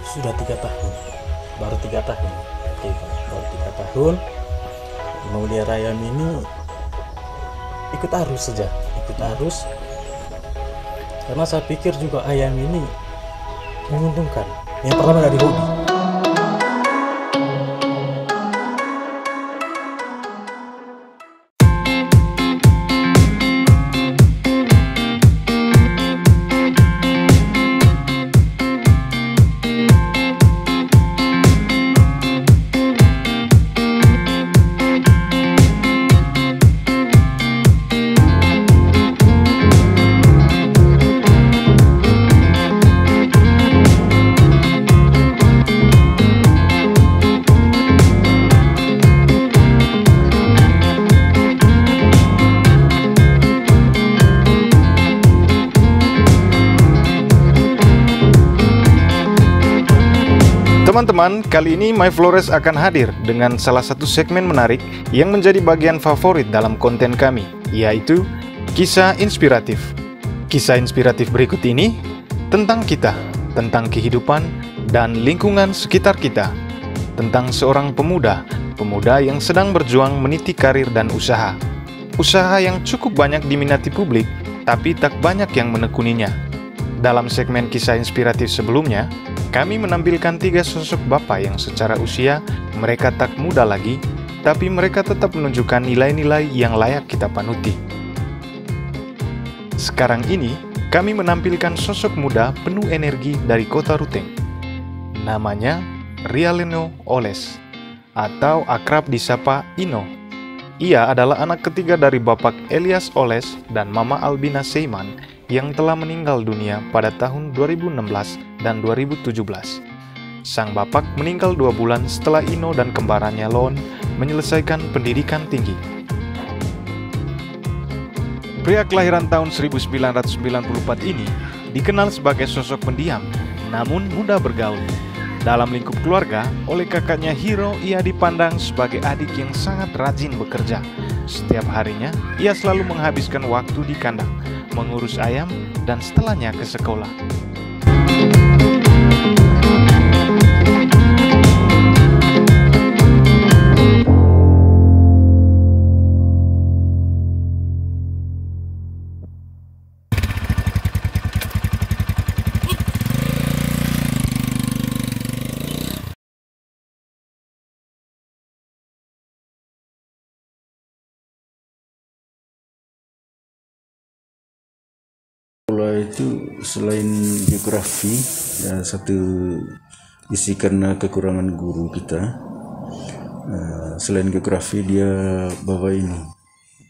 Sudah 3 tahun, baru 3 tahun. Oke Pak, baru 3 tahun memelihara ayam ini. Ikut arus saja, ikut arus, karena saya pikir juga ayam ini menguntungkan. Yang pertama dari hobi. Teman-teman, kali ini My Flores akan hadir dengan salah satu segmen menarik yang menjadi bagian favorit dalam konten kami, yaitu Kisah Inspiratif. Kisah inspiratif berikut ini tentang kita, tentang kehidupan dan lingkungan sekitar kita, tentang seorang pemuda yang sedang berjuang meniti karir dan usaha. Usaha yang cukup banyak diminati publik, tapi tak banyak yang menekuninya. Dalam segmen Kisah Inspiratif sebelumnya, kami menampilkan 3 sosok bapak yang secara usia mereka tak muda lagi, tapi mereka tetap menunjukkan nilai-nilai yang layak kita panuti. Sekarang ini, kami menampilkan sosok muda penuh energi dari kota Ruteng. Namanya Rialino Oles, atau akrab disapa Ino. Ia adalah anak ketiga dari Bapak Elias Oles dan Mama Albina Seiman yang telah meninggal dunia pada tahun 2016 dan 2017. Sang bapak meninggal 2 bulan setelah Ino dan kembarannya Lon menyelesaikan pendidikan tinggi. Pria kelahiran tahun 1994 ini dikenal sebagai sosok pendiam, namun mudah bergaul. Dalam lingkup keluarga, oleh kakaknya Hiro, ia dipandang sebagai adik yang sangat rajin bekerja. Setiap harinya, ia selalu menghabiskan waktu di kandang, mengurus ayam, dan setelahnya ke sekolah. Sekolah itu selain geografi, ya satu isi karena kekurangan guru kita. Selain geografi dia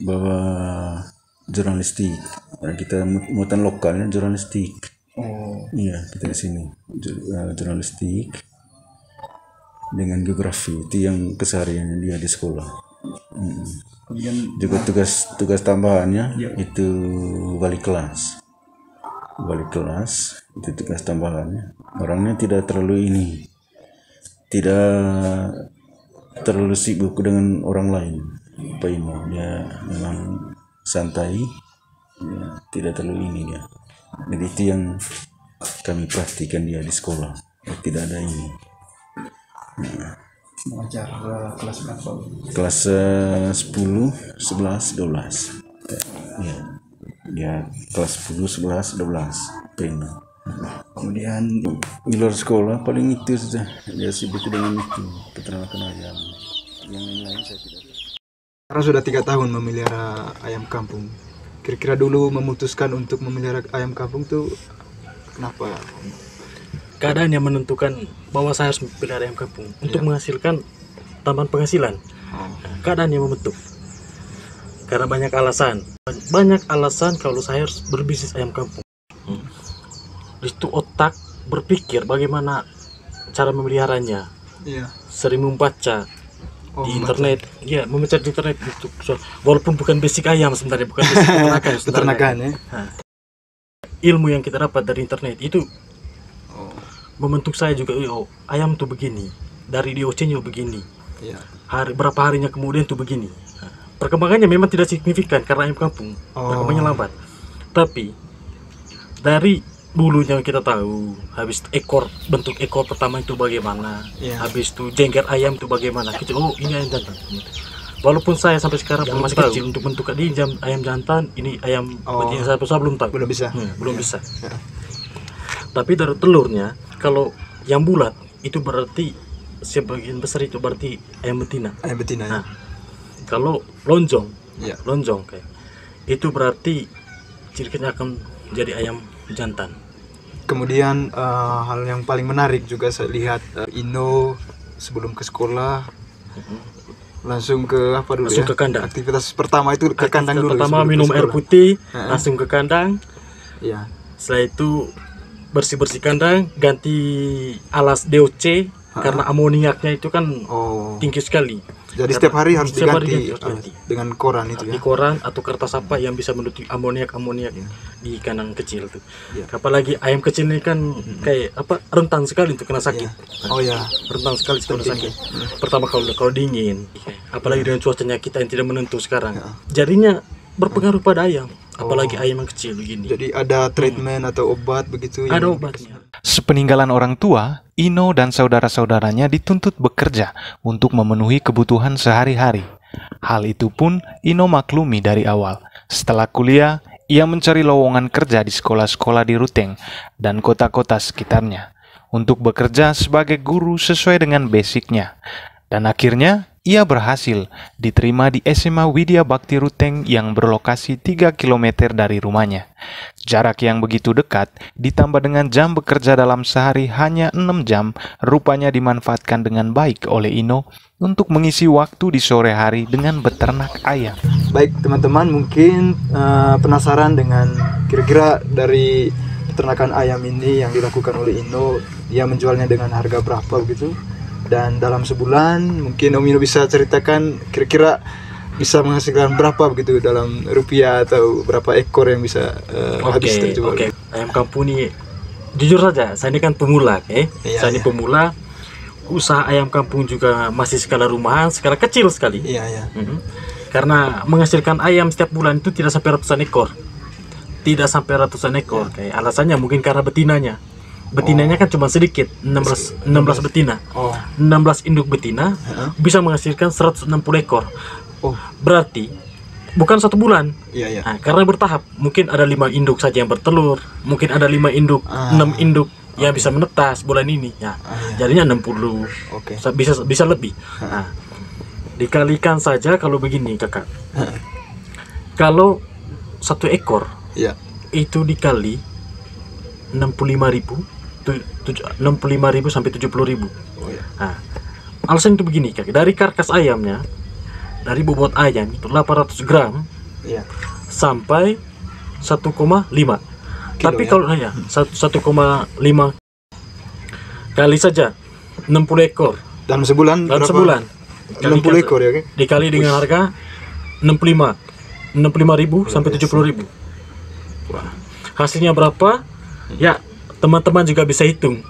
bawa jurnalistik. Kita muatan lokalnya jurnalistik. Iya, kita di sini jurnalistik dengan geografi itu yang kesehariannya dia di sekolah. Juga tugas tambahannya itu wali kelas itu tugas tambahannya. Orangnya tidak terlalu sibuk dengan orang lain. Pak Imo dia memang santai, ya, tidak terlalu dia. Jadi itu yang kami perhatikan dia di sekolah, tidak ada ini. Mengajar kelas berapa? Kelas 10, 11, 12. Ya. Dia kelas 10, 11, 12 Prima. Kemudian di luar sekolah paling itu saja, dia sibuk dengan itu, peternakan ayam. Yang lain saya tidak tahu. Karena sudah 3 tahun memelihara ayam kampung. Kira-kira dulu memutuskan untuk memelihara ayam kampung tuh kenapa? Keadaan yang menentukan bahwa saya harus memelihara ayam kampung untuk menghasilkan tambahan penghasilan. Keadaan yang membentuk. Karena banyak alasan kalau saya harus berbisnis ayam kampung. Di situ otak berpikir bagaimana cara memeliharanya. Iya. Sering membaca di internet, membaca di internet itu. Walaupun bukan basic ayam sebenarnya, bukan basic peternakan ya. Ilmu yang kita dapat dari internet itu membentuk saya juga. Ayam tuh begini, dari DOC-nya begini. Iya. Berapa harinya kemudian tuh begini. Perkembangannya memang tidak signifikan karena ayam kampung perkembangannya lambat. Tapi dari dulunya kita tahu, habis bentuk ekor pertama itu bagaimana, Iya. habis itu jengger ayam itu bagaimana, kecil, oh ini ayam jantan. Walaupun saya sampai sekarang masih kecil untuk bentuk ini ayam jantan, ini ayam betina, saya belum tahu. Belum bisa. Belum Ya. bisa. Ya. Tapi dari telurnya, kalau yang bulat itu berarti sebagian besar itu berarti ayam betina. Ayam betina ya. Nah, kalau lonjong, Iya. lonjong kayak itu berarti ciri-cirinya akan jadi ayam jantan. Kemudian hal yang paling menarik juga saya lihat Ino sebelum ke sekolah langsung ke apa dulu Langsung ya? ke kandang. Aktivitas pertama itu ke kandang dulu. Pertama sebelum ke minum air sekolah. putih, Heeh. langsung ke kandang. Iya. Setelah itu bersih-bersih kandang, ganti alas DOC karena amoniaknya itu kan Oh. tinggi sekali. Jadi setiap hari harus Setiap hari diganti harus ganti. dengan koran itu Di ya. koran atau kertas apa yang bisa menutupi amoniak Iya. di kandang kecil tuh. Iya. Apalagi ayam kecil ini kan kayak apa, rentan sekali untuk kena sakit. Iya. Oh ya. Rentan sekali untuk kena sakit. Pertama kalau dingin, apalagi dengan cuacanya kita yang tidak menentu sekarang, jadinya berpengaruh pada ayam. Apalagi ayam yang kecil begini. Jadi ada treatment atau obat begitu Ada yang obatnya. Sepeninggalan orang tua, Ino dan saudara-saudaranya dituntut bekerja untuk memenuhi kebutuhan sehari-hari. Hal itu pun Ino maklumi dari awal. Setelah kuliah, ia mencari lowongan kerja di sekolah-sekolah di Ruteng dan kota-kota sekitarnya untuk bekerja sebagai guru sesuai dengan basicnya. Dan akhirnya, ia berhasil diterima di SMA Widya Bakti Ruteng yang berlokasi 3 km dari rumahnya. Jarak yang begitu dekat, ditambah dengan jam bekerja dalam sehari hanya 6 jam, rupanya dimanfaatkan dengan baik oleh Ino untuk mengisi waktu di sore hari dengan beternak ayam. Baik teman-teman, mungkin penasaran dengan kira-kira dari peternakan ayam ini yang dilakukan oleh Ino, dia menjualnya dengan harga berapa begitu, dan dalam sebulan mungkin Om Ino bisa ceritakan kira-kira bisa menghasilkan berapa begitu dalam rupiah atau berapa ekor yang bisa habis terjual. Oke. Ayam kampung ini jujur saja, saya ini kan pemula, Iya, saya ini iya. pemula. Usaha ayam kampung juga masih skala rumahan, skala kecil sekali. Iya ya. Mhm. Karena menghasilkan ayam setiap bulan itu tidak sampai ratusan ekor. Tidak sampai ratusan ekor. Kayak alasannya mungkin karena betinanya. Betinanya kan cuma sedikit, 16 betina. Oh. 16 induk betina bisa menghasilkan 160 ekor. Oh. Berarti bukan 1 bulan. Iya ya. Nah, karena bertahap, mungkin ada 5 induk saja yang bertelur, mungkin ada 5 induk, 6 induk yang bisa menetas bulan ini. Ya, jadinya 60. Oke. Bisa lebih. Nah, dikalikan saja kalau begini, Kakak. Kalau 1 ekor Iya. itu dikali 65.000, 65.000 sampai 70.000. Oh ya. Nah, alasan itu begini, Kakak. Dari karkas ayamnya, dari bobot ayam itu 800 gram Iya. sampai 1,5. Tapi ya? kalau 1,5 kali saja 60 ekor Dalam sebulan dalam berapa? sebulan. 60 ekor ya, oke. Dikali dengan harga 65.000 sampai 70.000. Wah, hasilnya berapa? Ya, teman-teman juga bisa hitung.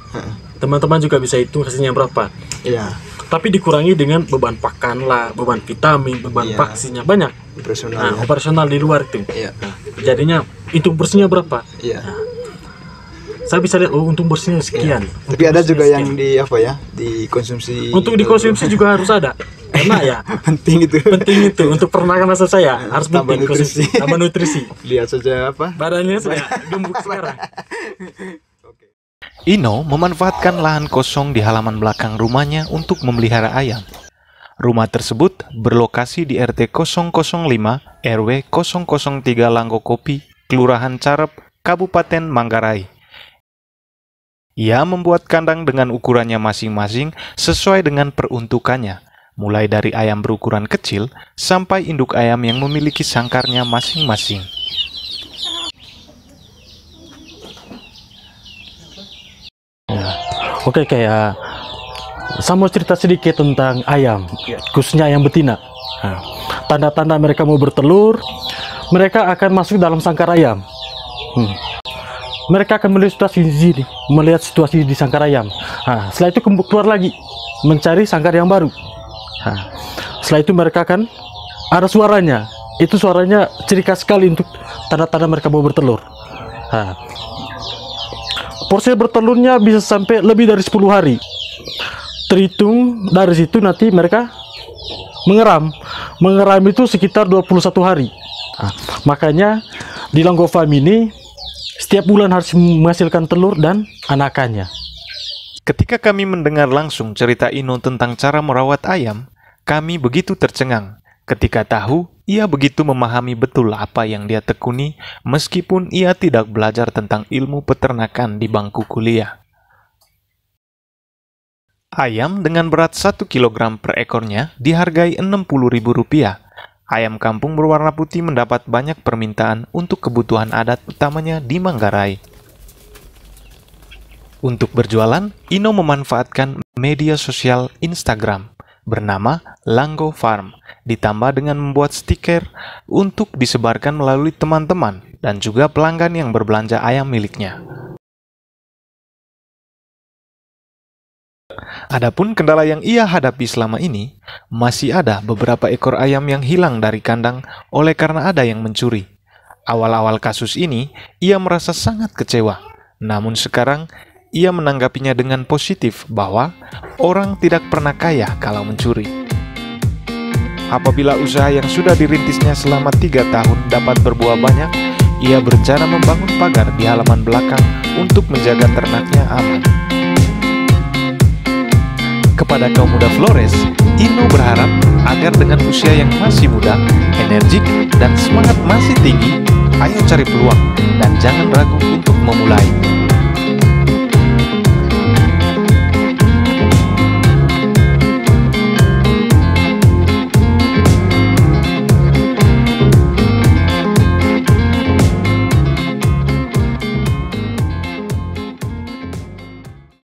Teman-teman juga bisa hitung hasilnya berapa. Iya. Tapi dikurangi dengan beban pakan lah, beban vitamin, beban Iya. vaksinnya banyak. Operasional. Nah, ya. operasional di luar itu. Iya. Nah, jadinya untung bersihnya berapa? Iya. Saya bisa lihat, oh untung bersihnya sekian. Tapi ada juga yang di apa ya? Dikonsumsi. Untuk dikonsumsi juga harus ada. Karena ya penting itu. penting itu untuk peternakan masa saya harus Tambah penting nutrisi. konsumsi, tambah nutrisi. Lihat saja apa? Badannya sudah gemuk sekarang. Ino memanfaatkan lahan kosong di halaman belakang rumahnya untuk memelihara ayam. Rumah tersebut berlokasi di RT 005 RW 003 Langgokopi, Kelurahan Carep, Kabupaten Manggarai. Ia membuat kandang dengan ukurannya masing-masing sesuai dengan peruntukannya, mulai dari ayam berukuran kecil sampai induk ayam yang memiliki sangkarnya masing-masing. Oke, kayak saya mau cerita sedikit tentang ayam, khususnya ayam betina. Nah, tanda-tanda mereka mau bertelur, mereka akan masuk dalam sangkar ayam. Mereka akan melihat situasi di sangkar ayam. Nah, setelah itu keluar lagi mencari sangkar yang baru. Nah, setelah itu mereka akan ada suaranya. Itu suaranya ciri khas sekali untuk tanda-tanda mereka mau bertelur. Nah, proses bertelurnya bisa sampai lebih dari 10 hari. Terhitung dari situ nanti mereka mengeram. Mengeram itu sekitar 21 hari. Nah, makanya di Langgo Farm ini setiap bulan harus menghasilkan telur dan anakannya. Ketika kami mendengar langsung cerita Ino tentang cara merawat ayam, kami begitu tercengang ketika tahu ia begitu memahami betul apa yang dia tekuni meskipun ia tidak belajar tentang ilmu peternakan di bangku kuliah. Ayam dengan berat 1 kg per ekornya dihargai Rp60.000. Ayam kampung berwarna putih mendapat banyak permintaan untuk kebutuhan adat utamanya di Manggarai. Untuk berjualan, Ino memanfaatkan media sosial Instagram bernama Langgo Farm, ditambah dengan membuat stiker untuk disebarkan melalui teman-teman dan juga pelanggan yang berbelanja ayam miliknya. Adapun kendala yang ia hadapi selama ini, masih ada beberapa ekor ayam yang hilang dari kandang oleh karena ada yang mencuri. Awal-awal kasus ini, ia merasa sangat kecewa. Namun sekarang, ia menanggapinya dengan positif bahwa orang tidak pernah kaya kalau mencuri. Apabila usaha yang sudah dirintisnya selama 3 tahun dapat berbuah banyak, ia berencana membangun pagar di halaman belakang untuk menjaga ternaknya aman. Kepada kaum muda Flores, Ino berharap agar dengan usia yang masih muda, energik, dan semangat masih tinggi, ayo cari peluang dan jangan ragu untuk memulai.